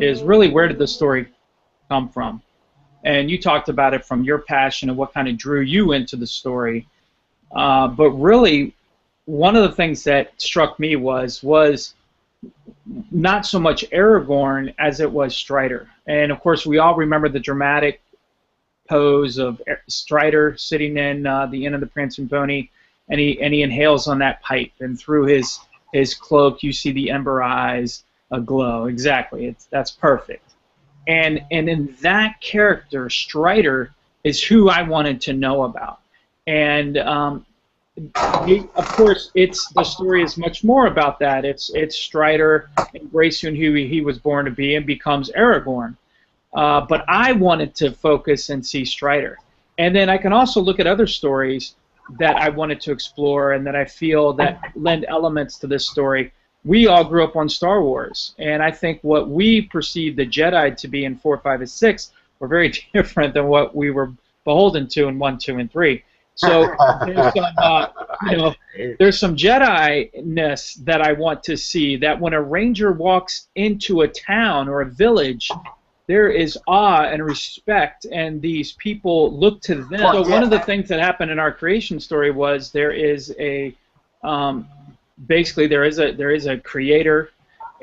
is really where did the story come from? And you talked about it from your passion and what kind of drew you into the story. But really, one of the things that struck me was not so much Aragorn as it was Strider. And of course, we all remember the dramatic pose of Strider sitting in the Inn of the Prancing Pony, and he inhales on that pipe, and through his cloak you see the ember eyes aglow. Exactly, that's perfect. And in that character, Strider is who I wanted to know about. And of course, the story is much more about that. It's Strider embracing who he was born to be and becomes Aragorn. But I wanted to focus and see Strider. And then I can also look at other stories that I wanted to explore and that I feel that lend elements to this story. We all grew up on Star Wars, and I think what we perceived the Jedi to be in 4, 5, and 6 were very different than what we were beholden to in 1, 2, and 3. So there's some Jedi-ness that I want to see, that when a ranger walks into a town or a village, there is awe and respect, and these people look to them. So one of the things that happened in our creation story was there is a basically there is a creator,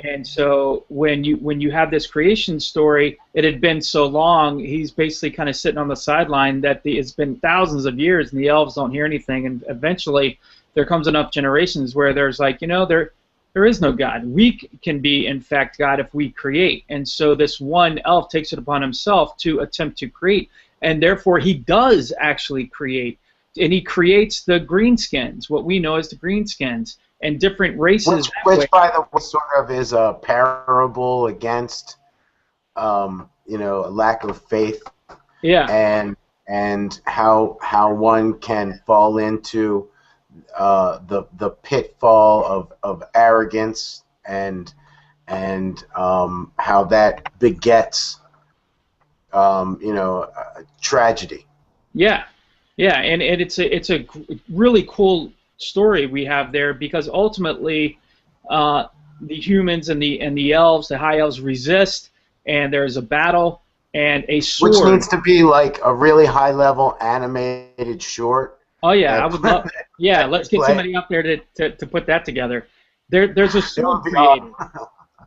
and so when you have this creation story, it had been so long, he's basically kind of sitting on the sideline that it's been thousands of years and the elves don't hear anything, and eventually there comes enough generations where there's like, there is no God. We can be, in fact, God if we create. And so this one elf takes it upon himself to attempt to create, and therefore he does actually create. And he creates the greenskins, what we know as the greenskins, and different races. Which by the way, sort of is a parable against, a lack of faith. Yeah. And how one can fall into the pitfall of arrogance and how that begets tragedy. Yeah, and it's a really cool story we have there, because ultimately the humans and the elves, the high elves, resist, and there's a battle and a sword. Which needs to be like a really high level animated short. Oh yeah, I would love. Yeah, let's get somebody up there to put that together. There's a sword created,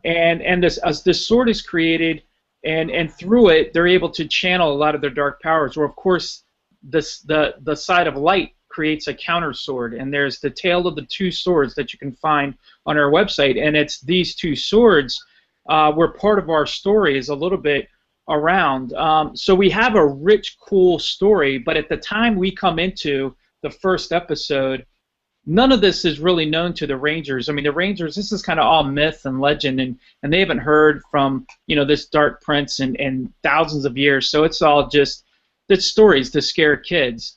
and this sword is created, and through it they're able to channel a lot of their dark powers. Or of course, the side of light creates a counter sword, and there's the tale of the two swords that you can find on our website, and it's these two swords where part of our story is a little bit around. So we have a rich, cool story, but at the time we come into the first episode, none of this is really known to the Rangers. I mean, the Rangers, this is kind of all myth and legend, and they haven't heard from this Dark Prince in thousands of years. So it's all just the stories to scare kids.